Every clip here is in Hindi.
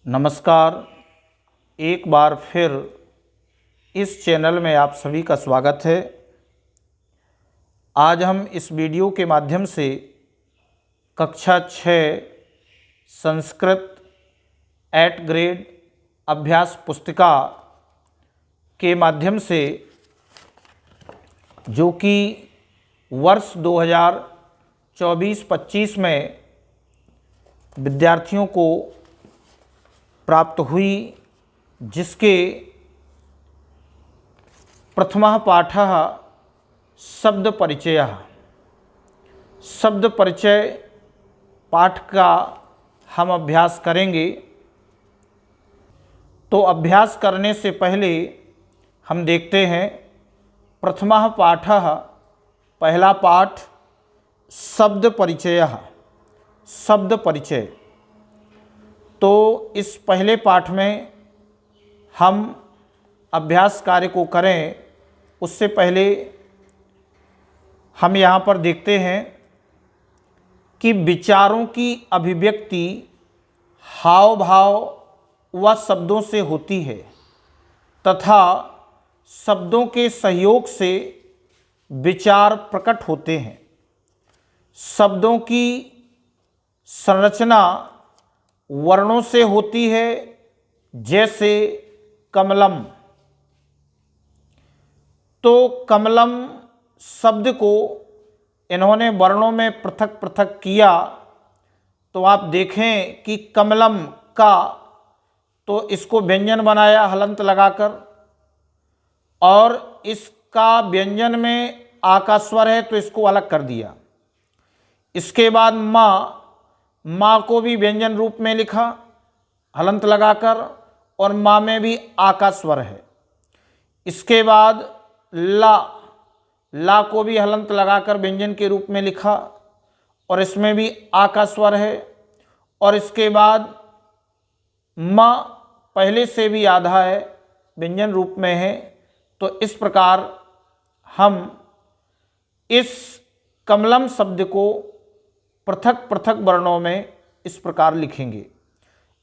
नमस्कार। एक बार फिर इस चैनल में आप सभी का स्वागत है। आज हम इस वीडियो के माध्यम से कक्षा 6 संस्कृत 8 ग्रेड अभ्यास पुस्तिका के माध्यम से, जो कि वर्ष 2024-25 में विद्यार्थियों को प्राप्त हुई, जिसके प्रथमः पाठः शब्द परिचयः। शब्द परिचय पाठ का हम अभ्यास करेंगे। तो अभ्यास करने से पहले हम देखते हैं प्रथमः पाठः, पहला पाठ शब्द परिचयः, शब्द परिचय। तो इस पहले पाठ में हम अभ्यास कार्य को करें उससे पहले हम यहाँ पर देखते हैं कि विचारों की अभिव्यक्ति हाव भाव व शब्दों से होती है तथा शब्दों के सहयोग से विचार प्रकट होते हैं। शब्दों की संरचना वर्णों से होती है, जैसे कमलम। तो कमलम शब्द को इन्होंने वर्णों में पृथक पृथक किया। तो आप देखें कि कमलम का, तो इसको व्यंजन बनाया हलंत लगाकर, और इसका व्यंजन में आ का स्वर है तो इसको अलग कर दिया। इसके बाद माँ को भी व्यंजन रूप में लिखा हलंत लगाकर, और माँ में भी आ का स्वर है। इसके बाद ला को भी हलंत लगाकर व्यंजन के रूप में लिखा, और इसमें भी आ का स्वर है। और इसके बाद माँ पहले से भी आधा है, व्यंजन रूप में है। तो इस प्रकार हम इस कमलम शब्द को पृथक पृथक वर्णों में इस प्रकार लिखेंगे।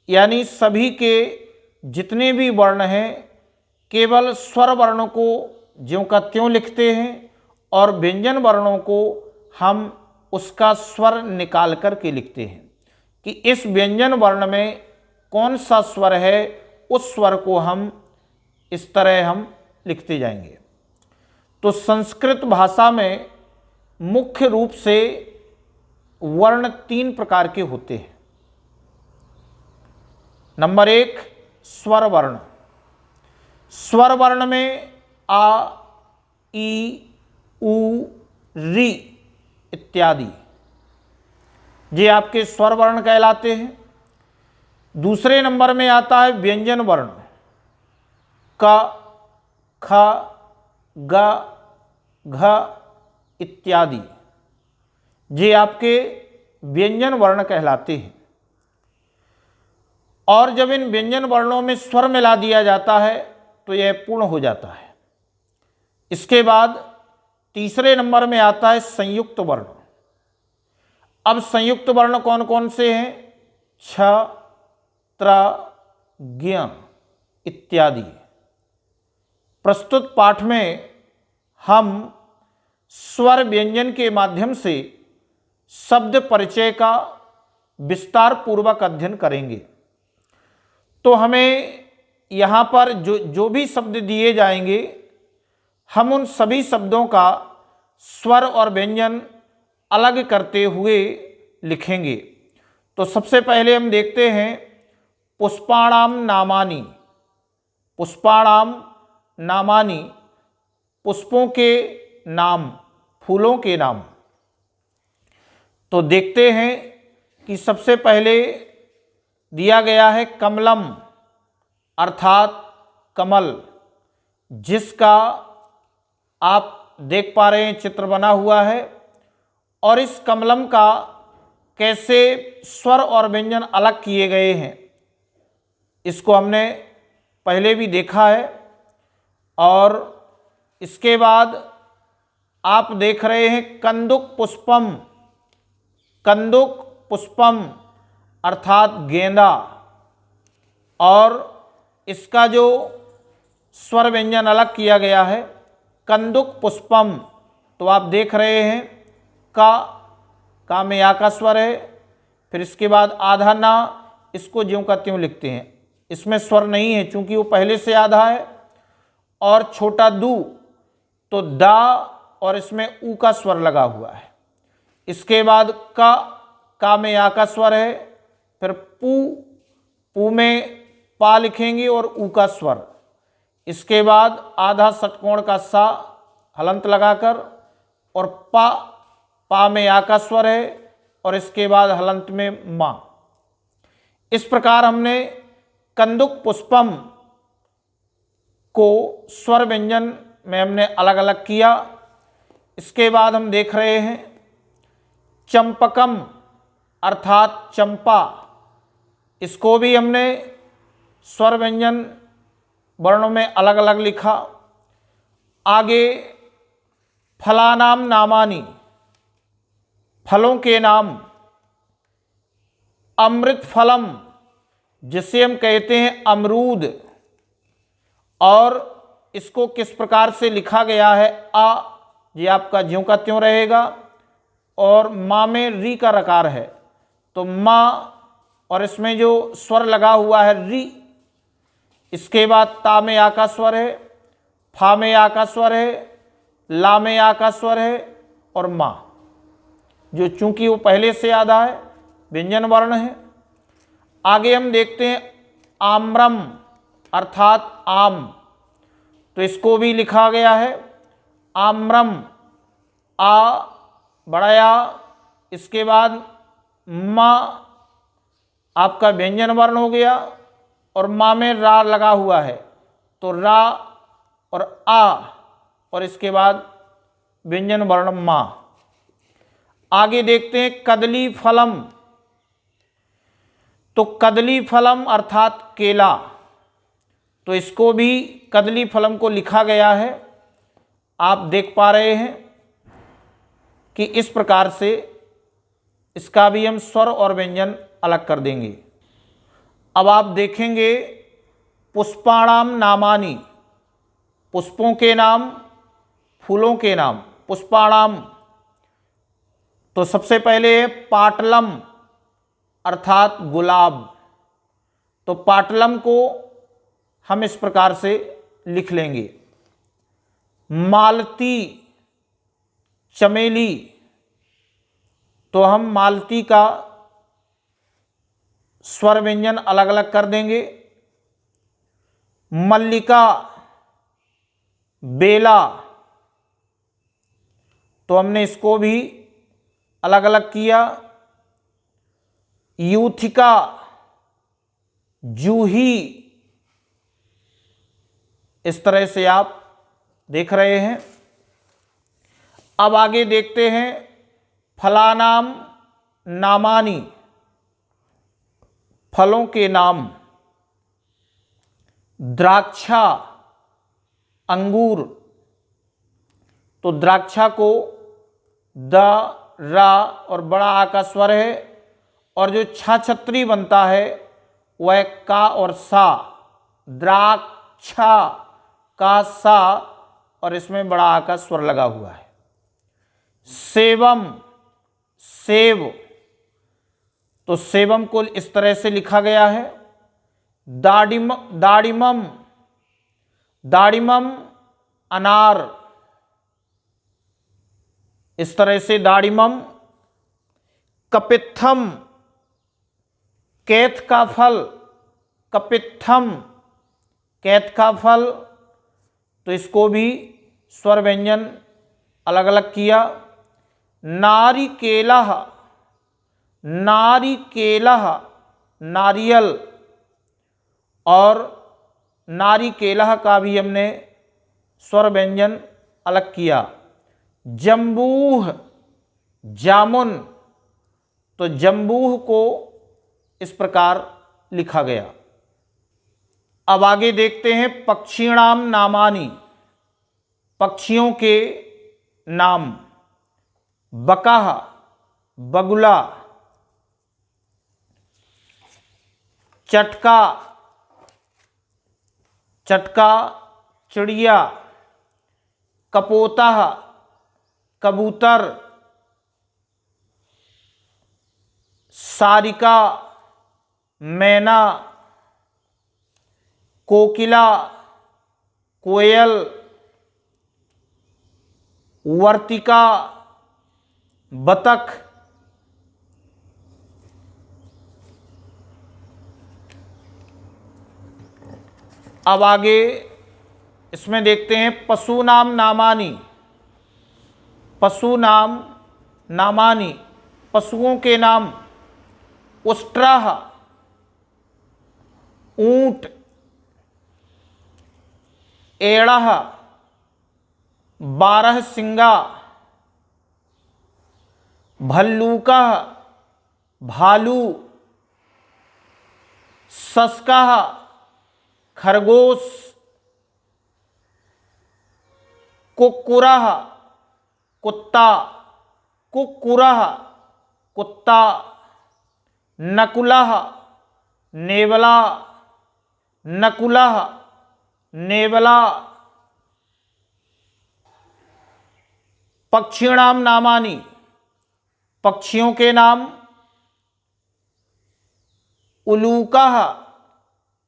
यानी सभी के जितने भी वर्ण हैं, केवल स्वर वर्णों को ज्यों का त्यों लिखते हैं, और व्यंजन वर्णों को हम उसका स्वर निकाल कर के लिखते हैं कि इस व्यंजन वर्ण में कौन सा स्वर है, उस स्वर को हम इस तरह हम लिखते जाएंगे। तो संस्कृत भाषा में मुख्य रूप से वर्ण 3 प्रकार के होते हैं। नंबर 1 स्वर वर्ण। स्वर वर्ण में आ, ई, उ, री इत्यादि ये आपके स्वर वर्ण कहलाते हैं। दूसरे नंबर में आता है व्यंजन वर्ण, क, ख, ग, घ इत्यादि ये आपके व्यंजन वर्ण कहलाते हैं। और जब इन व्यंजन वर्णों में स्वर मिला दिया जाता है तो यह पूर्ण हो जाता है। इसके बाद तीसरे नंबर में आता है संयुक्त वर्ण। अब संयुक्त वर्ण कौन कौन से हैं? छ, त्र, ज्ञ इत्यादि। प्रस्तुत पाठ में हम स्वर व्यंजन के माध्यम से शब्द परिचय का विस्तार पूर्वक अध्ययन करेंगे। तो हमें यहाँ पर जो भी शब्द दिए जाएंगे, हम उन सभी शब्दों का स्वर और व्यंजन अलग करते हुए लिखेंगे। तो सबसे पहले हम देखते हैं पुष्पाणाम नामानि। पुष्पाणाम नामानि, पुष्पों के नाम, फूलों के नाम। तो देखते हैं कि सबसे पहले दिया गया है कमलम, अर्थात कमल, जिसका आप देख पा रहे हैं चित्र बना हुआ है। और इस कमलम का कैसे स्वर और व्यंजन अलग किए गए हैं, इसको हमने पहले भी देखा है। और इसके बाद आप देख रहे हैं कंदुक पुष्पम। कंदुक पुष्पम अर्थात गेंदा। और इसका जो स्वर व्यंजन अलग किया गया है, कंदुक पुष्पम, तो आप देख रहे हैं का में या का स्वर है, फिर इसके बाद आधा ना, इसको ज्यों का त्यों लिखते हैं, इसमें स्वर नहीं है चूंकि वो पहले से आधा है। और छोटा दू, तो दा और इसमें ऊ का स्वर लगा हुआ है। इसके बाद का में या का स्वर है, फिर पू में पा लिखेंगे और ऊ का स्वर। इसके बाद आधा षटकोण का सा हलंत लगाकर, और पा में या का स्वर है, और इसके बाद हलंत में मा। इस प्रकार हमने कंदुक पुष्पम को स्वर व्यंजन में हमने अलग अलग किया। इसके बाद हम देख रहे हैं चंपकम अर्थात चंपा, इसको भी हमने स्वर व्यंजन वर्णों में अलग अलग लिखा। आगे फलानाम नामानी, फलों के नाम, अमृत फलम जिसे हम कहते हैं अमरूद, और इसको किस प्रकार से लिखा गया है, ये आपका ज्यों का त्यों रहेगा, और माँ में री का रकार है, तो माँ, और इसमें जो स्वर लगा हुआ है री। इसके बाद ता में आ का स्वर है, फा में आ का स्वर है, ला में आ का स्वर है, और माँ, जो चूंकि वो पहले से आधा है, व्यंजन वर्ण है। आगे हम देखते हैं आम्रम अर्थात आम, तो इसको भी लिखा गया है आम्रम, आ बड़ाया, इसके बाद माँ आपका व्यंजन वर्ण हो गया, और माँ में रा लगा हुआ है, तो रा और आ, और इसके बाद व्यंजन वर्ण माँ। आगे देखते हैं कदली फलम, तो कदली फलम अर्थात केला, तो इसको भी कदली फलम को लिखा गया है। आप देख पा रहे हैं कि इस प्रकार से इसका भी हम स्वर और व्यंजन अलग कर देंगे। अब आप देखेंगे पुष्पाणाम नामानी, पुष्पों के नाम, फूलों के नाम, पुष्पाणाम, तो सबसे पहले है पाटलम अर्थात गुलाब, तो पाटलम को हम इस प्रकार से लिख लेंगे। मालती चमेली, तो हम मालती का स्वर व्यंजन अलग अलग कर देंगे। मल्लिका बेला, तो हमने इसको भी अलग अलग किया। यूथिका जूही, इस तरह से आप देख रहे हैं। अब आगे देखते हैं फलानाम नामानी, फलों के नाम, द्राक्षा अंगूर, तो द्राक्षा को द रा और बड़ा आ का स्वर है, और जो छा छत्री बनता है वह का और सा, द्राक्षा का सा, और इसमें बड़ा आ का स्वर लगा हुआ है। सेवम सेव, तो सेवम को इस तरह से लिखा गया है। दाड़िमम दाड़िमम अनार, इस तरह से दाड़िमम। कपित्थम कैथ का फल, कपित्थम कैथ का फल, तो इसको भी स्वर व्यंजन अलग अलग किया। नारिकेलह नारिकेलह नारियल, और नारिकेलह का भी हमने स्वर व्यंजन अलग किया। जंबूह जामुन, तो जंबूह को इस प्रकार लिखा गया। अब आगे देखते हैं पक्षिणाम नामानी, पक्षियों के नाम, बकाह बगुला, चटका चटका चिड़िया, कपोता कबूतर, सारिका मैना, कोकिला कोयल, वर्तिका बतख, अब आगे इसमें देखते हैं पशु नाम नामानी। पशु नाम नामानी, पशुओं के नाम उष्ट्रः ऊंट, एड़ह, बारहसिंगा, भल्लूका भालू, सस्का खरगोश, कुक्कुरः कुत्ता, कुक्कुरः कुत्ता, नकुलः नेवला, नकुलः नेवला। पक्षिणाम नामानि, पक्षियों के नाम उलूकः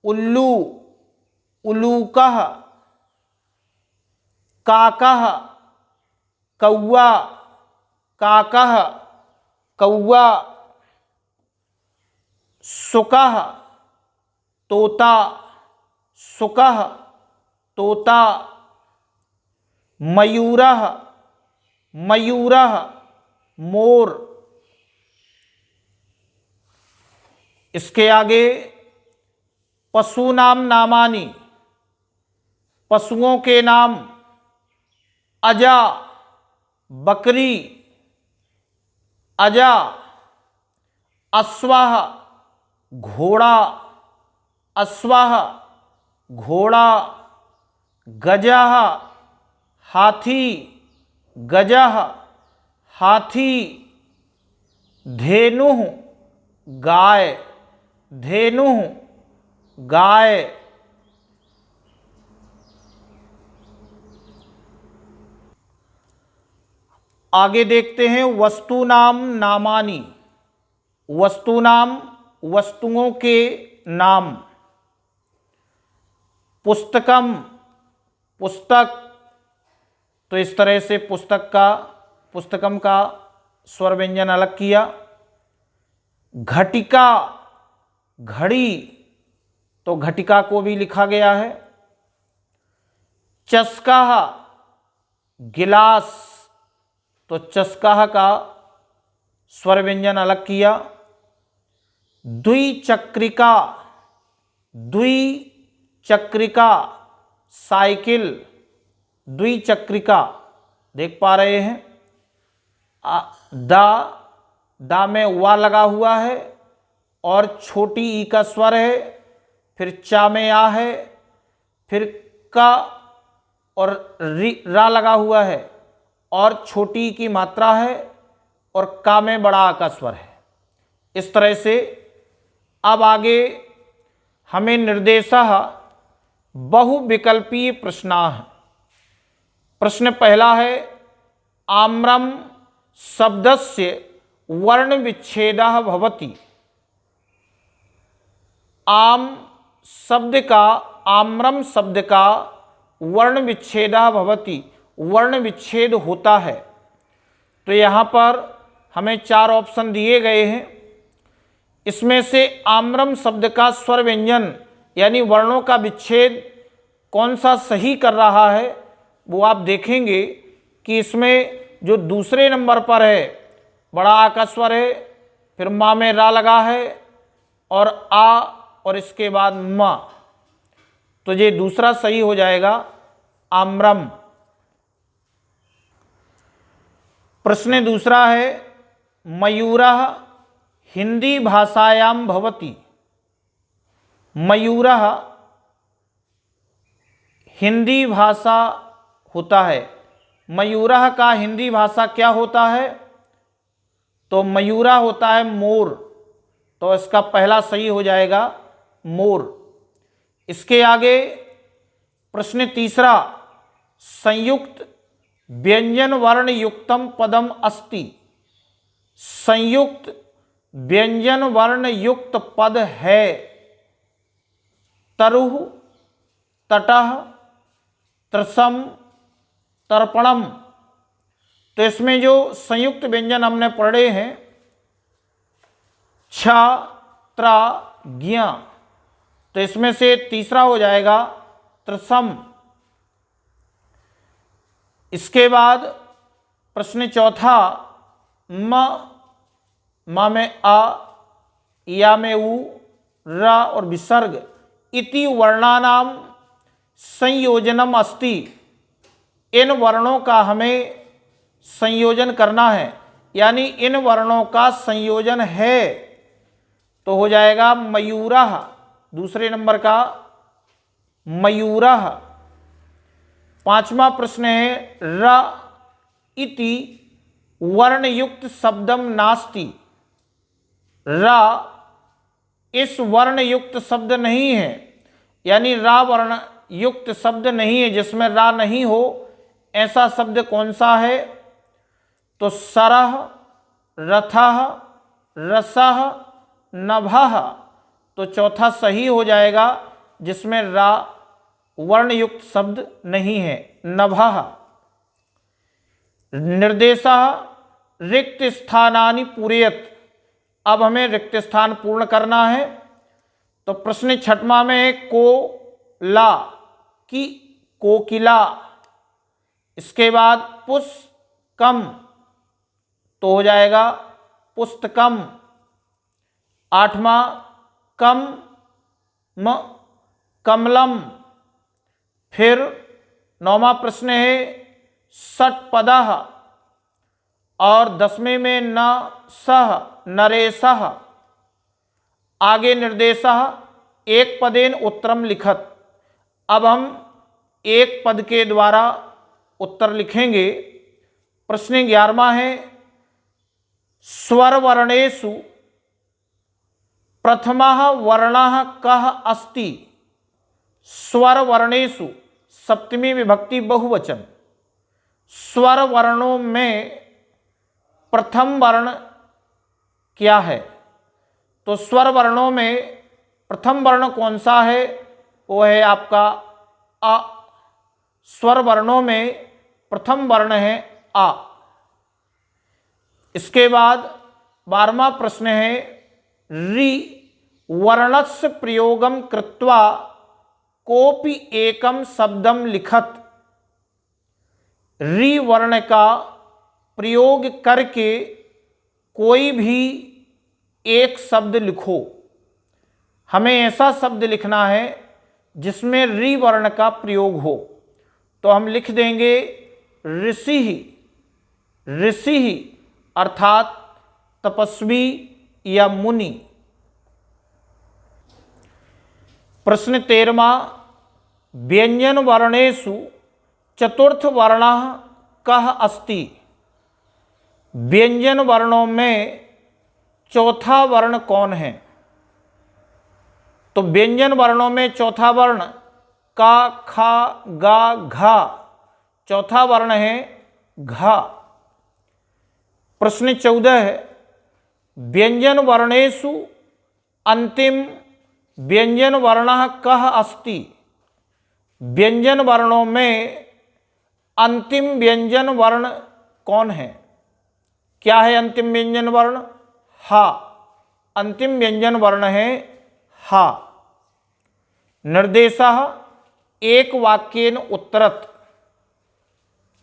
उल्लू, उलूकः, काकः कौवा, काकः कौवा, सुकः तोता, सुकः तोता, मयूरः मयूरः मोर। इसके आगे पशु नाम नामानी, पशुओं के नाम अजा बकरी, अजा, अश्वः घोड़ा, अश्वः घोड़ा, गजः हाथी, गजः हाथी, धेनुः गाय, धेनुः गाय। आगे देखते हैं वस्तु नाम नामानी, वस्तु नाम वस्तुओं के नाम। पुस्तकम पुस्तक, तो इस तरह से पुस्तकम का स्वर व्यंजन अलग किया। घटिका घड़ी, तो घटिका को भी लिखा गया है। चस्का गिलास, तो चस्का का स्वर व्यंजन अलग किया। द्विचक्रिका, द्विचक्रिका साइकिल, द्विचक्रिका देख पा रहे हैं। दा में वा लगा हुआ है और छोटी ई का स्वर है, फिर चा में आ है, फिर का और रा लगा हुआ है और छोटी ई की मात्रा है और का में बड़ा आ का स्वर है। इस तरह से अब आगे हमें निर्देशः बहुविकल्पीय प्रश्नाः। प्रश्न पहला है आम्रम शब्दस्य वर्ण विच्छेदः भवति। आम शब्द का, आम्रम शब्द का वर्ण विच्छेदः भवति, वर्ण विच्छेद होता है। तो यहाँ पर हमें 4 ऑप्शन दिए गए हैं। इसमें से आम्रम शब्द का स्वर व्यंजन यानी वर्णों का विच्छेद कौन सा सही कर रहा है वो आप देखेंगे कि इसमें जो दूसरे नंबर पर है बड़ा आ का स्वर है, फिर माँ में रा लगा है और आ और इसके बाद मा, तो ये दूसरा सही हो जाएगा आम्रम। प्रश्न दूसरा है मयूरः हिंदी भाषायां भवति। मयूरः हिंदी भाषा होता है। मयूरः का हिंदी भाषा क्या होता है? तो मयूरा होता है मोर, तो इसका पहला सही हो जाएगा मोर। इसके आगे प्रश्न तीसरा, संयुक्त व्यंजन वर्ण युक्तम पदम अस्ति। संयुक्त व्यंजन वर्ण युक्त पद है तरुः, तटः, त्रसम, तर्पणम। तो इसमें जो संयुक्त व्यंजन हमने पढ़े हैं छ, त्र, ज्ञ, तो इसमें से तीसरा हो जाएगा त्रसम। इसके बाद प्रश्न चौथा, म में अ, या में उ, र और विसर्ग इति वर्णानाम संयोजनम अस्ति। इन वर्णों का हमें संयोजन करना है, यानी इन वर्णों का संयोजन है, तो हो जाएगा मयूरः। दूसरे नंबर का मयूरः। पांचवा प्रश्न है, र इति वर्णयुक्त शब्दम नास्ति। र इस वर्ण युक्त शब्द नहीं है, यानी रा वर्ण युक्त शब्द नहीं है, जिसमें रा नहीं हो, ऐसा शब्द कौन सा है? तो सरह, रथः, रसः, नभः। तो चौथा सही हो जाएगा, जिसमें रा वर्ण युक्त शब्द नहीं है, नभः। निर्देशः रिक्त स्थानानि पूरयत। अब हमें रिक्त स्थान पूर्ण करना है। तो प्रश्न छठवां में है कोला की कोकिला। इसके बाद पुष्कम, तो हो जाएगा पुस्तकम। आठवां कम म कमलम। फिर नौवां प्रश्न है षट्पदः, और 10वें में न सह नरेशः। आगे निर्देशः एक पदेन उत्तरम लिखत। अब हम एक पद के द्वारा उत्तर लिखेंगे। प्रश्न 11वां है स्वरवर्णेषु प्रथमः वर्णः कः अस्ति। स्वरवर्णेषु सप्तमी विभक्ति बहुवचन। स्वर वर्णों में प्रथम वर्ण क्या है? तो स्वर वर्णों में प्रथम वर्ण कौन सा है? वो है आपका अ। स्वर वर्णों में प्रथम वर्ण है अ। इसके बाद 12वां प्रश्न है रि वर्णस्य प्रयोगम कृत्वा कोपि एकम शब्दम लिखत। रि वर्ण का प्रयोग करके कोई भी एक शब्द लिखो। हमें ऐसा शब्द लिखना है जिसमें रि वर्ण का प्रयोग हो। तो हम लिख देंगे ऋषि। ऋषि अर्थात तपस्वी या मुनि। प्रश्न 13वां व्यंजन वर्णेषु चतुर्थ वर्णः कः अस्ति। व्यंजन वर्णों में चौथा वर्ण कौन है? तो व्यंजन वर्णों में चौथा वर्ण का, खा, गा, घा। चौथा वर्ण है घा। प्रश्न 14 है व्यंजन वर्णेषु अंतिम व्यंजन वर्णः कः अस्ति। व्यंजन वर्णों में अंतिम व्यंजन वर्ण कौन है? क्या है अंतिम व्यंजन वर्ण? हा। अंतिम व्यंजन वर्ण है हा। निर्देशः एक वाक्येन उत्तरत।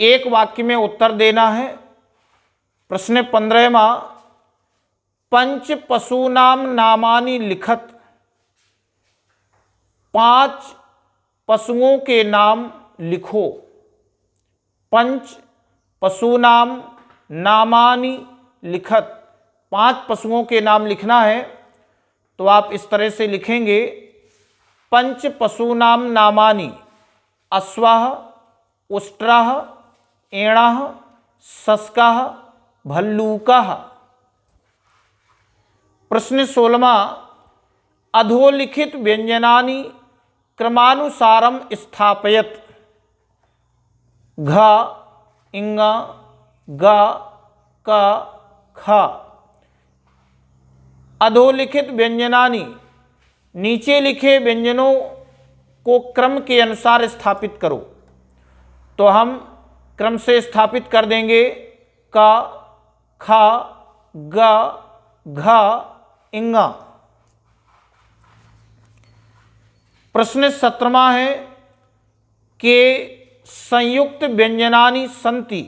एक वाक्य में उत्तर देना है। प्रश्न 15वां पंच पशूनाम नामानि लिखत। 5 पशुओं के नाम लिखो। पंच पशूनाम नामानि लिखत। 5 पशुओं के नाम लिखना है। तो आप इस तरह से लिखेंगे पंच पशूनाम नामानि अश्वः, उष्ट्रः, एणः, शस्कः, भल्लूकः। प्रश्न 16वां अधोलिखित व्यंजनानि क्रमानुसारम स्थापयत। घ इंग ग क ख। अधोलिखित व्यंजनानि, नीचे लिखे व्यंजनों को क्रम के अनुसार स्थापित करो। तो हम क्रम से स्थापित कर देंगे क ख ग घ इंग। प्रश्न 17वां है के संयुक्त व्यंजनानि सन्ति।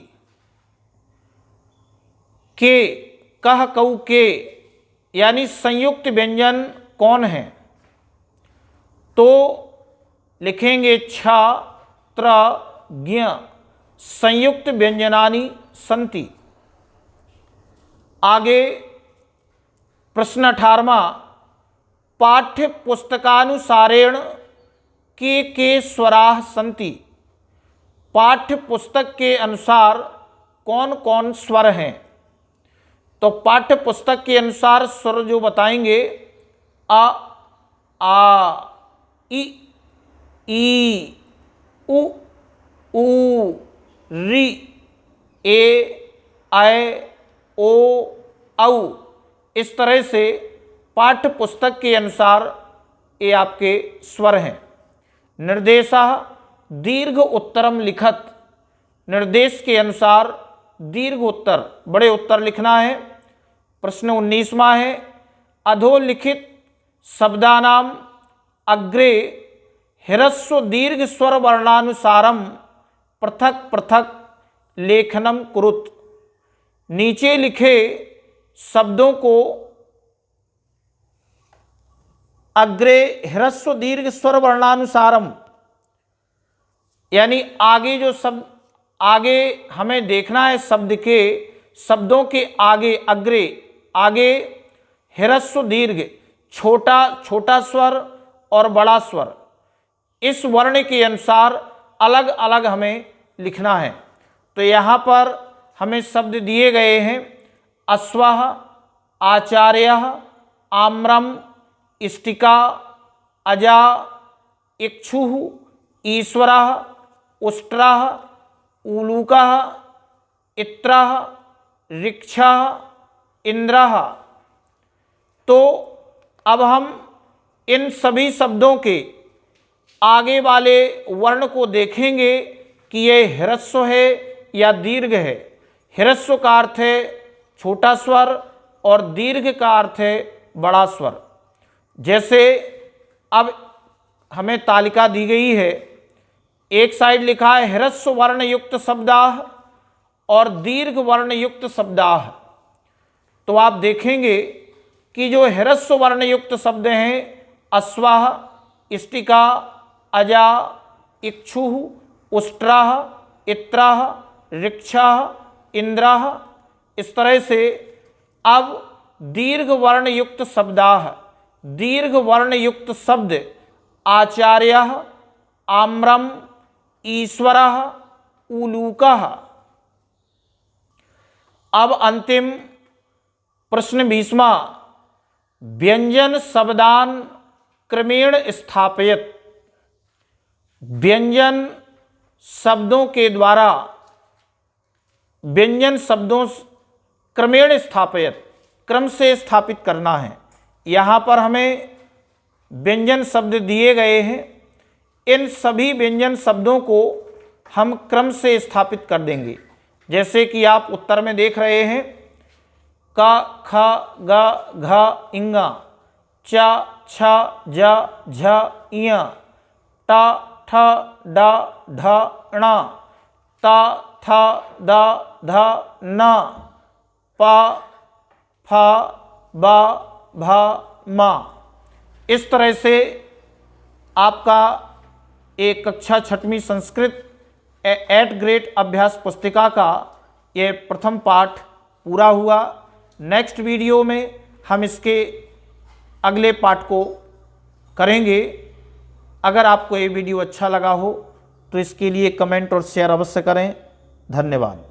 के कह कऊ के यानी संयुक्त व्यंजन कौन है? तो लिखेंगे छ त्र ज्ञ संयुक्त व्यंजनानि सन्ति। आगे प्रश्न 18वां, पाठ्य पुस्तकानुसारेण के स्वराः सन्ति। पाठ्य पुस्तक के अनुसार कौन कौन स्वर हैं? तो पाठ्य पुस्तक के अनुसार स्वर जो बताएंगे अ आ इ ई उ ऊ रि ए ऐ ओ औ। इस तरह से पाठ्य पुस्तक के अनुसार ये आपके स्वर हैं। निर्देशः दीर्घ उत्तरम लिखत। निर्देश के अनुसार दीर्घ उत्तर, बड़े उत्तर लिखना है। प्रश्न 19वां है अधोलिखित शब्दानाम अग्रे ह्रस्व दीर्घ स्वर वर्णानुसारम पृथक पृथक लेखनम कुरुत। नीचे लिखे शब्दों को अग्रे ह्रस्व दीर्घ स्वर वर्णानुसारम यानी आगे जो शब्द, आगे हमें देखना है शब्द के, शब्दों के आगे अग्रे, आगे ह्रस्व दीर्घ, छोटा छोटा स्वर और बड़ा स्वर, इस वर्ण के अनुसार अलग अलग हमें लिखना है। तो यहाँ पर हमें शब्द दिए गए हैं अश्वः, आचार्यः, आम्रम, इष्टिका, अजा, इक्षुः, ईश्वरः, उष्ट्रः, उलूकः, इत्रः, ऋक्षः, इंद्रः। तो अब हम इन सभी शब्दों के आगे वाले वर्ण को देखेंगे कि ये ह्रस्व है या दीर्घ है। ह्रस्व का अर्थ है छोटा स्वर और दीर्घ का अर्थ है बड़ा स्वर। जैसे अब हमें तालिका दी गई है, एक साइड लिखा है ह्रस्व वर्ण युक्त शब्दाः और दीर्घ वर्ण युक्त शब्दाः। तो आप देखेंगे कि जो ह्रस्व वर्ण युक्त शब्द हैं अश्वः, इष्टिका, अजा, इक्षुः, उष्ट्रः, इत्रः, ऋक्षः, इंद्रः, इस तरह से अब दीर्घ वर्ण युक्त शब्दाः, दीर्घ वर्ण युक्त शब्द आचार्यः, आम्रम, ईश्वरः, उलूकः। अब अंतिम प्रश्न 20वां, व्यंजन शब्दान क्रमेण स्थापयत। व्यंजन शब्दों के द्वारा, व्यंजन शब्दों क्रमेण स्थापयत, क्रम से स्थापित करना है। यहाँ पर हमें व्यंजन शब्द दिए गए हैं, इन सभी व्यंजन शब्दों को हम क्रम से स्थापित कर देंगे। जैसे कि आप उत्तर में देख रहे हैं क ख ग घ इंग, च छ ज झ इय, ट ठ ड ढ ण, त थ द ध न, प फ ब भ म। इस तरह से आपका एक कक्षा 6वीं संस्कृत 8th ग्रेड अभ्यास पुस्तिका का ये प्रथम पाठ पूरा हुआ। नेक्स्ट वीडियो में हम इसके अगले पाठ को करेंगे। अगर आपको ये वीडियो अच्छा लगा हो तो इसके लिए कमेंट और शेयर अवश्य करें। धन्यवाद।